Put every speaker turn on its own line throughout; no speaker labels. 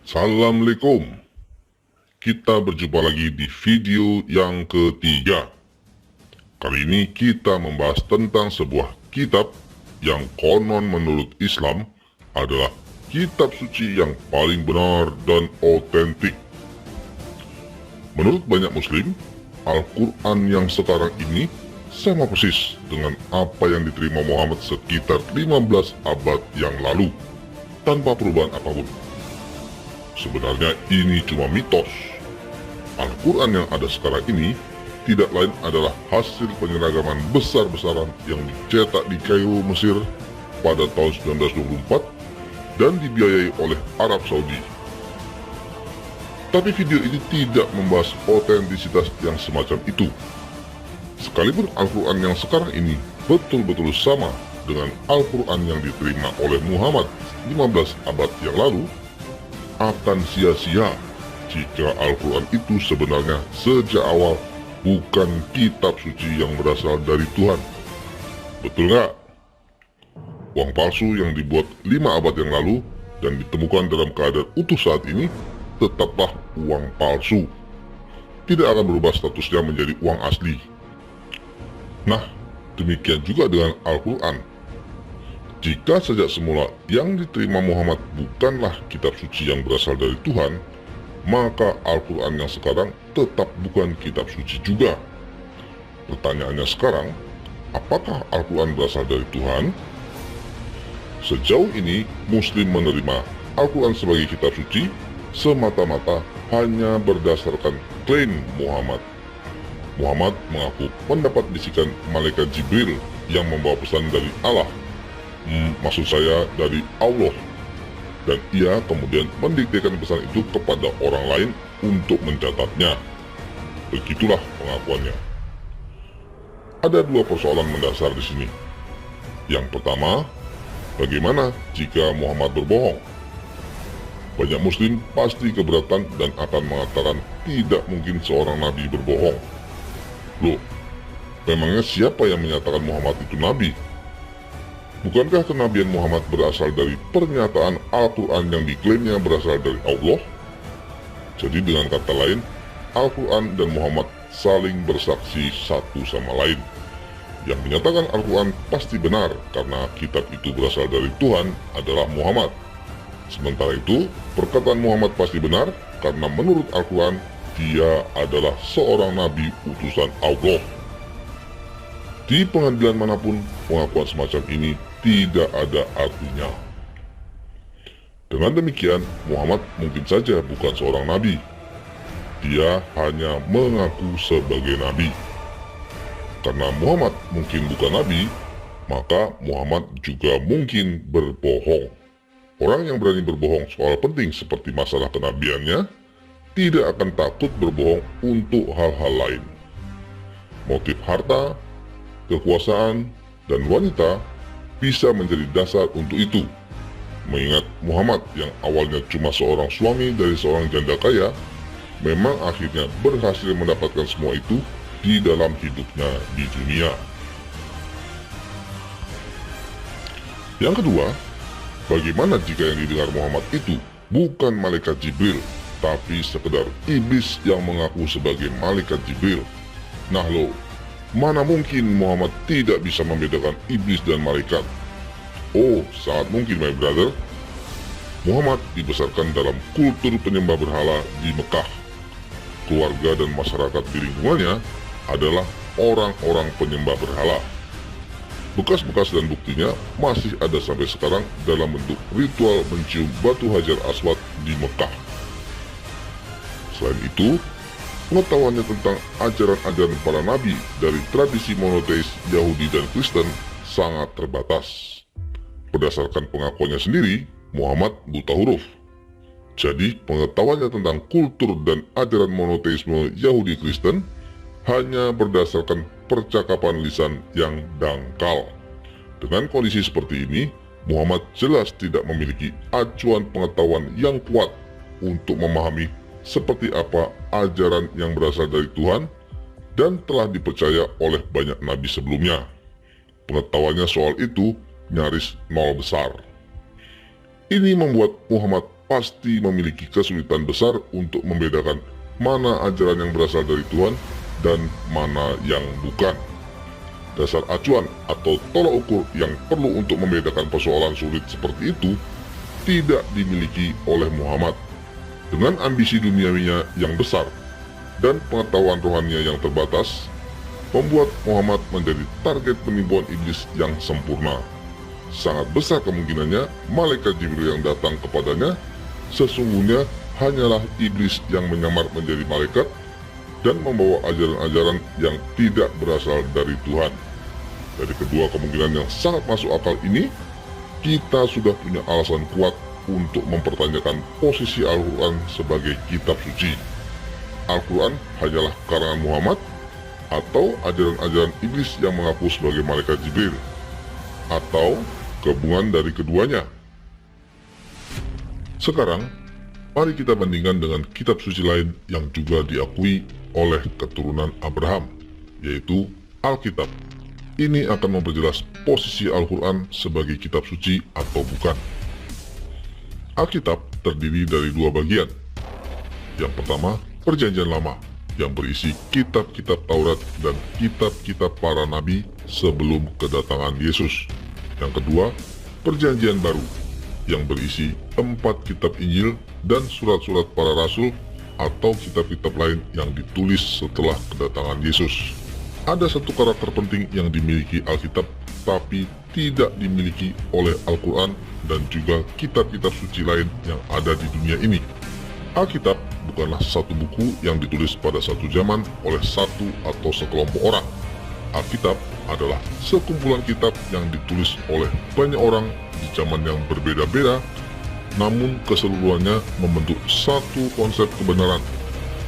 Assalamualaikum. Kita berjumpa lagi di video yang ketiga. Kali ini kita membahas tentang sebuah kitab yang konon menurut Islam adalah kitab suci yang paling benar dan otentik. Menurut banyak muslim, Al-Quran yang sekarang ini sama persis dengan apa yang diterima Muhammad sekitar 15 abad yang lalu, tanpa perubahan apapun. Sebenarnya ini cuma mitos. Al-Quran yang ada sekarang ini tidak lain adalah hasil penyeragaman besar-besaran yang dicetak di Kairo, Mesir pada tahun 1924 dan dibiayai oleh Arab Saudi. Tapi video ini tidak membahas otentisitas yang semacam itu. Sekalipun Al-Quran yang sekarang ini betul-betul sama dengan Al-Quran yang diterima oleh Muhammad 15 abad yang lalu, akan sia-sia jika Al-Quran itu sebenarnya sejak awal bukan kitab suci yang berasal dari Tuhan. Betul nggak? Uang palsu yang dibuat 5 abad yang lalu dan ditemukan dalam keadaan utuh saat ini tetaplah uang palsu. Tidak akan berubah statusnya menjadi uang asli. Nah, demikian juga dengan Al-Quran. Jika sejak semula yang diterima Muhammad bukanlah kitab suci yang berasal dari Tuhan, maka Al-Quran yang sekarang tetap bukan kitab suci juga. Pertanyaannya sekarang, apakah Al-Quran berasal dari Tuhan? Sejauh ini, Muslim menerima Al-Quran sebagai kitab suci semata-mata hanya berdasarkan klaim Muhammad. Muhammad mengaku mendapat bisikan malaikat Jibril yang membawa pesan dari Allah. Maksud saya dari Allah, dan ia kemudian mendiktekan pesan itu kepada orang lain untuk mencatatnya. Begitulah pengakuannya. Ada dua persoalan mendasar di sini. Yang pertama, bagaimana jika Muhammad berbohong? Banyak muslim pasti keberatan dan akan mengatakan tidak mungkin seorang nabi berbohong. Loh, memangnya siapa yang menyatakan Muhammad itu nabi? Bukankah kenabian Muhammad berasal dari pernyataan Al-Quran yang diklaimnya berasal dari Allah? Jadi dengan kata lain, Al-Quran dan Muhammad saling bersaksi satu sama lain. Yang menyatakan Al-Quran pasti benar karena kitab itu berasal dari Tuhan adalah Muhammad. Sementara itu, perkataan Muhammad pasti benar karena menurut Al-Quran, dia adalah seorang nabi utusan Allah. Di pengadilan manapun, pengakuan semacam ini tidak ada artinya. Dengan demikian, Muhammad mungkin saja bukan seorang nabi. Dia hanya mengaku sebagai nabi. Karena Muhammad mungkin bukan nabi, maka Muhammad juga mungkin berbohong. Orang yang berani berbohong soal penting seperti masalah kenabiannya, tidak akan takut berbohong untuk hal-hal lain. Motif harta, kekuasaan, dan wanita bisa menjadi dasar untuk itu. Mengingat Muhammad yang awalnya cuma seorang suami dari seorang janda kaya, memang akhirnya berhasil mendapatkan semua itu di dalam hidupnya di dunia. Yang kedua, bagaimana jika yang didengar Muhammad itu bukan malaikat Jibril, tapi sekedar iblis yang mengaku sebagai malaikat Jibril? Nah lo, mana mungkin Muhammad tidak bisa membedakan iblis dan malaikat? Oh, sangat mungkin my brother. Muhammad dibesarkan dalam kultur penyembah berhala di Mekah. Keluarga dan masyarakat di lingkungannya adalah orang-orang penyembah berhala. Bekas-bekas dan buktinya masih ada sampai sekarang dalam bentuk ritual mencium batu Hajar Aswad di Mekah. Selain itu, pengetahuannya tentang ajaran-ajaran para nabi dari tradisi monoteis Yahudi dan Kristen sangat terbatas. Berdasarkan pengakuannya sendiri, Muhammad buta huruf. Jadi pengetahuannya tentang kultur dan ajaran monoteisme Yahudi Kristen hanya berdasarkan percakapan lisan yang dangkal. Dengan kondisi seperti ini, Muhammad jelas tidak memiliki acuan pengetahuan yang kuat untuk memahami seperti apa ajaran yang berasal dari Tuhan dan telah dipercaya oleh banyak nabi sebelumnya. Pengetahuannya soal itu nyaris nol besar. Ini membuat Muhammad pasti memiliki kesulitan besar untuk membedakan mana ajaran yang berasal dari Tuhan dan mana yang bukan. Dasar acuan atau tolak ukur yang perlu untuk membedakan persoalan sulit seperti itu tidak dimiliki oleh Muhammad. Dengan ambisi duniawinya yang besar dan pengetahuan rohaninya yang terbatas, membuat Muhammad menjadi target penipuan iblis yang sempurna. Sangat besar kemungkinannya malaikat Jibril yang datang kepadanya sesungguhnya hanyalah iblis yang menyamar menjadi malaikat dan membawa ajaran-ajaran yang tidak berasal dari Tuhan. Dari kedua kemungkinan yang sangat masuk akal ini, kita sudah punya alasan kuat untuk mempertanyakan posisi Al-Quran sebagai kitab suci. Al-Quran hanyalah karangan Muhammad atau ajaran-ajaran iblis yang mengaku sebagai malaikat Jibril, atau gabungan dari keduanya. Sekarang, mari kita bandingkan dengan kitab suci lain yang juga diakui oleh keturunan Abraham, yaitu Alkitab. Ini akan memperjelas posisi Al-Quran sebagai kitab suci atau bukan. Alkitab terdiri dari dua bagian. Yang pertama, Perjanjian Lama, yang berisi kitab-kitab Taurat dan kitab-kitab para nabi sebelum kedatangan Yesus. Yang kedua, Perjanjian Baru, yang berisi 4 kitab Injil dan surat-surat para rasul atau kitab-kitab lain yang ditulis setelah kedatangan Yesus. Ada satu karakter penting yang dimiliki Alkitab tapi tidak dimiliki oleh Al-Quran dan juga kitab-kitab suci lain yang ada di dunia ini. Alkitab bukanlah satu buku yang ditulis pada satu zaman oleh satu atau sekelompok orang. Alkitab adalah sekumpulan kitab yang ditulis oleh banyak orang di zaman yang berbeda-beda, namun keseluruhannya membentuk satu konsep kebenaran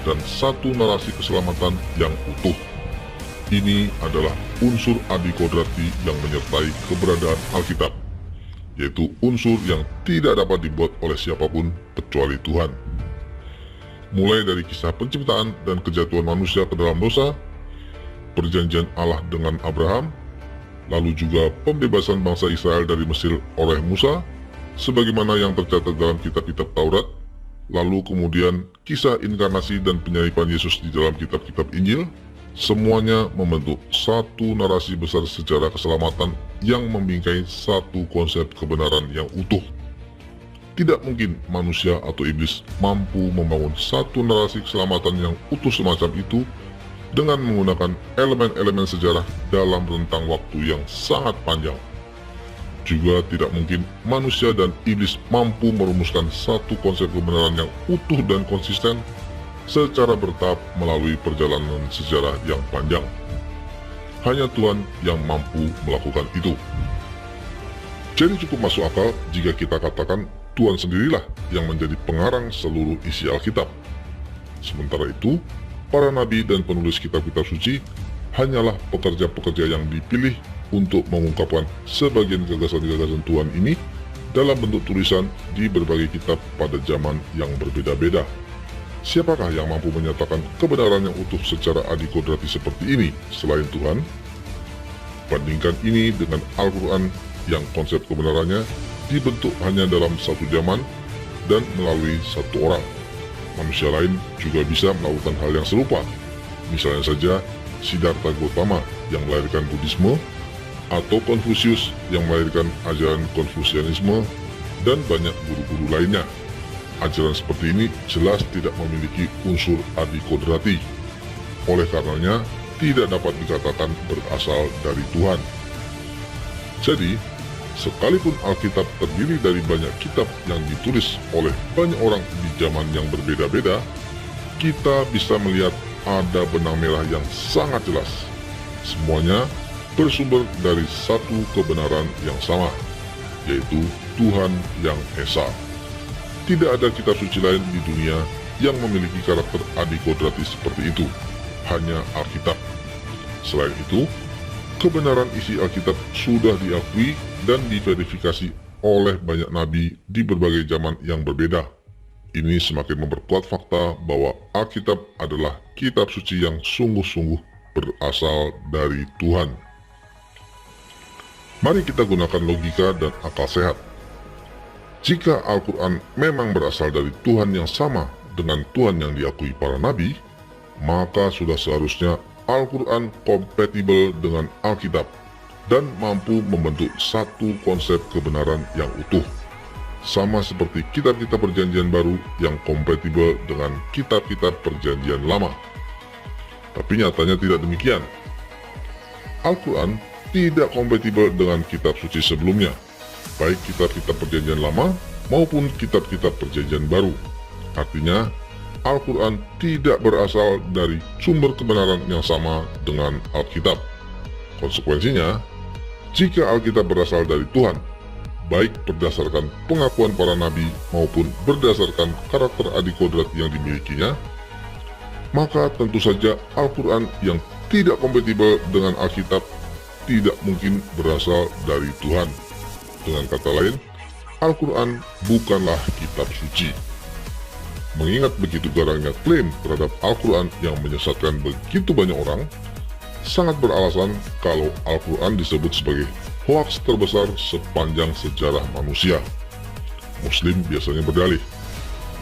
dan satu narasi keselamatan yang utuh. Ini adalah unsur adikodrati yang menyertai keberadaan Alkitab, yaitu unsur yang tidak dapat dibuat oleh siapapun kecuali Tuhan. Mulai dari kisah penciptaan dan kejatuhan manusia ke dalam dosa, perjanjian Allah dengan Abraham, lalu juga pembebasan bangsa Israel dari Mesir oleh Musa, sebagaimana yang tercatat dalam kitab-kitab Taurat, lalu kemudian kisah inkarnasi dan penyaliban Yesus di dalam kitab-kitab Injil, semuanya membentuk satu narasi besar sejarah keselamatan yang membingkai satu konsep kebenaran yang utuh. Tidak mungkin manusia atau iblis mampu membangun satu narasi keselamatan yang utuh semacam itu dengan menggunakan elemen-elemen sejarah dalam rentang waktu yang sangat panjang. Juga tidak mungkin manusia dan iblis mampu merumuskan satu konsep kebenaran yang utuh dan konsisten secara bertahap melalui perjalanan sejarah yang panjang. Hanya Tuhan yang mampu melakukan itu. Jadi cukup masuk akal jika kita katakan Tuhan sendirilah yang menjadi pengarang seluruh isi Alkitab. Sementara itu, para nabi dan penulis kitab-kitab suci hanyalah pekerja-pekerja yang dipilih untuk mengungkapkan sebagian gagasan-gagasan Tuhan ini dalam bentuk tulisan di berbagai kitab pada zaman yang berbeda-beda. Siapakah yang mampu menyatakan kebenaran yang utuh secara adikodrati seperti ini selain Tuhan? Bandingkan ini dengan Al-Quran yang konsep kebenarannya dibentuk hanya dalam satu zaman dan melalui satu orang. Manusia lain juga bisa melakukan hal yang serupa. Misalnya saja Siddhartha Gautama yang melahirkan Buddhisme, atau Konfusius yang melahirkan ajaran Konfusianisme, dan banyak guru-guru lainnya. Ajaran seperti ini jelas tidak memiliki unsur adikodrati. Oleh karenanya, tidak dapat dikatakan berasal dari Tuhan. Jadi, sekalipun Alkitab terdiri dari banyak kitab yang ditulis oleh banyak orang di zaman yang berbeda-beda, kita bisa melihat ada benang merah yang sangat jelas. Semuanya bersumber dari satu kebenaran yang sama, yaitu Tuhan yang Esa. Tidak ada kitab suci lain di dunia yang memiliki karakter adikodrati seperti itu, hanya Alkitab. Selain itu, kebenaran isi Alkitab sudah diakui dan diverifikasi oleh banyak nabi di berbagai zaman yang berbeda. Ini semakin memperkuat fakta bahwa Alkitab adalah kitab suci yang sungguh-sungguh berasal dari Tuhan. Mari kita gunakan logika dan akal sehat. Jika Al-Quran memang berasal dari Tuhan yang sama dengan Tuhan yang diakui para nabi, maka sudah seharusnya Al-Quran kompatibel dengan Alkitab dan mampu membentuk satu konsep kebenaran yang utuh. Sama seperti kitab-kitab perjanjian baru yang kompatibel dengan kitab-kitab perjanjian lama. Tapi nyatanya tidak demikian. Al-Quran tidak kompatibel dengan kitab suci sebelumnya, baik kitab-kitab perjanjian lama maupun kitab-kitab perjanjian baru. Artinya, Al-Quran tidak berasal dari sumber kebenaran yang sama dengan Alkitab. Konsekuensinya, jika Alkitab berasal dari Tuhan, baik berdasarkan pengakuan para nabi maupun berdasarkan karakter adikodrat yang dimilikinya, maka tentu saja Al-Quran yang tidak kompatibel dengan Alkitab tidak mungkin berasal dari Tuhan. Dengan kata lain, Al-Quran bukanlah kitab suci. Mengingat begitu garangnya klaim terhadap Al-Quran yang menyesatkan begitu banyak orang, sangat beralasan kalau Al-Quran disebut sebagai hoaks terbesar sepanjang sejarah manusia. Muslim biasanya berdalih,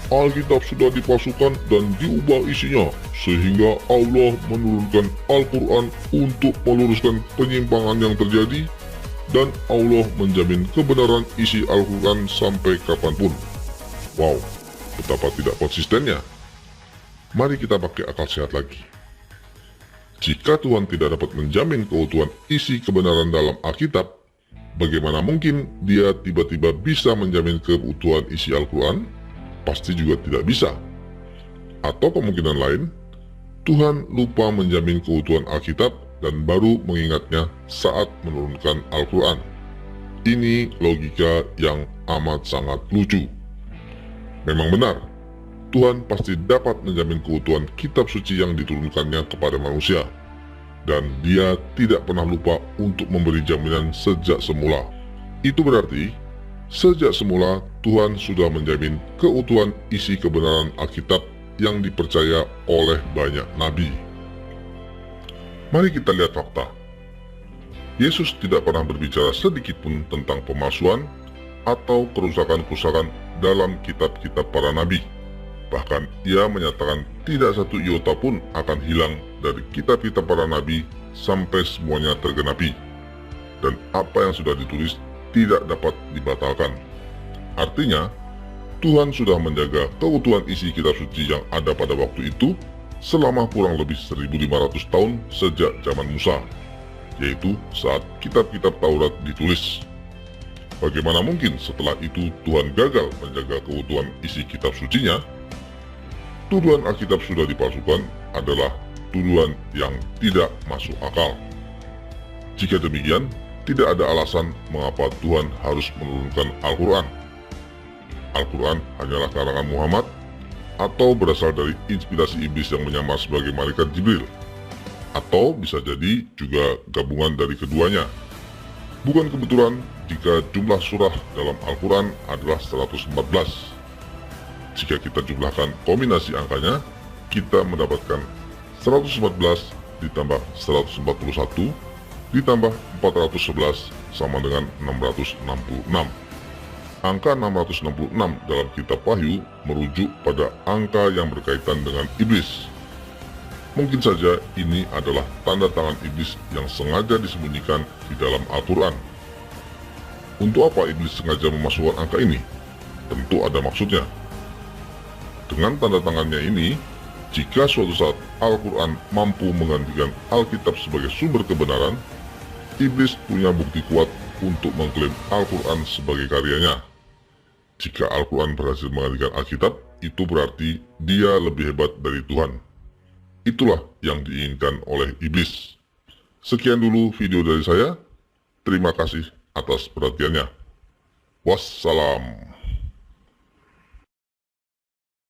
Alkitab sudah dipalsukan dan diubah isinya, sehingga Allah menurunkan Al-Quran untuk meluruskan penyimpangan yang terjadi, dan Allah menjamin kebenaran isi Al-Quran sampai kapanpun. Wow, betapa tidak konsistennya. Mari kita pakai akal sehat lagi. Jika Tuhan tidak dapat menjamin keutuhan isi kebenaran dalam Alkitab, bagaimana mungkin Dia tiba-tiba bisa menjamin keutuhan isi Al-Quran? Pasti juga tidak bisa. Atau kemungkinan lain, Tuhan lupa menjamin keutuhan Alkitab dan baru mengingatnya saat menurunkan Al-Quran. Ini logika yang amat sangat lucu. Memang benar, Tuhan pasti dapat menjamin keutuhan kitab suci yang diturunkannya kepada manusia. Dan Dia tidak pernah lupa untuk memberi jaminan sejak semula. Itu berarti, sejak semula, Tuhan sudah menjamin keutuhan isi kebenaran Alkitab yang dipercaya oleh banyak nabi. Mari kita lihat fakta. Yesus tidak pernah berbicara sedikit pun tentang pemalsuan atau kerusakan-kerusakan dalam kitab-kitab para nabi. Bahkan ia menyatakan tidak satu iota pun akan hilang dari kitab-kitab para nabi sampai semuanya tergenapi. Dan apa yang sudah ditulis tidak dapat dibatalkan. Artinya, Tuhan sudah menjaga keutuhan isi kitab suci yang ada pada waktu itu selama kurang lebih 1500 tahun sejak zaman Musa, yaitu saat kitab-kitab Taurat ditulis. Bagaimana mungkin setelah itu Tuhan gagal menjaga keutuhan isi kitab sucinya? Tuduhan Alkitab sudah dipalsukan adalah tuduhan yang tidak masuk akal. Jika demikian, tidak ada alasan mengapa Tuhan harus menurunkan Al-Quran. Al-Quran hanyalah karangan Muhammad atau berasal dari inspirasi iblis yang menyamar sebagai malaikat Jibril, atau bisa jadi juga gabungan dari keduanya. Bukan kebetulan jika jumlah surah dalam Al-Quran adalah 114. Jika kita jumlahkan kombinasi angkanya, kita mendapatkan 114 ditambah 141 ditambah 411 sama dengan 666. Angka 666 dalam kitab Wahyu merujuk pada angka yang berkaitan dengan iblis. Mungkin saja ini adalah tanda tangan iblis yang sengaja disembunyikan di dalam Al-Quran. Untuk apa iblis sengaja memasukkan angka ini? Tentu ada maksudnya. Dengan tanda tangannya ini, jika suatu saat Al-Quran mampu menggantikan Alkitab sebagai sumber kebenaran, iblis punya bukti kuat untuk mengklaim Al-Quran sebagai karyanya. Jika Al-Quran berhasil menggantikan Alkitab, itu berarti dia lebih hebat dari Tuhan. Itulah yang diinginkan oleh iblis. Sekian dulu video dari saya. Terima kasih atas perhatiannya. Wassalam.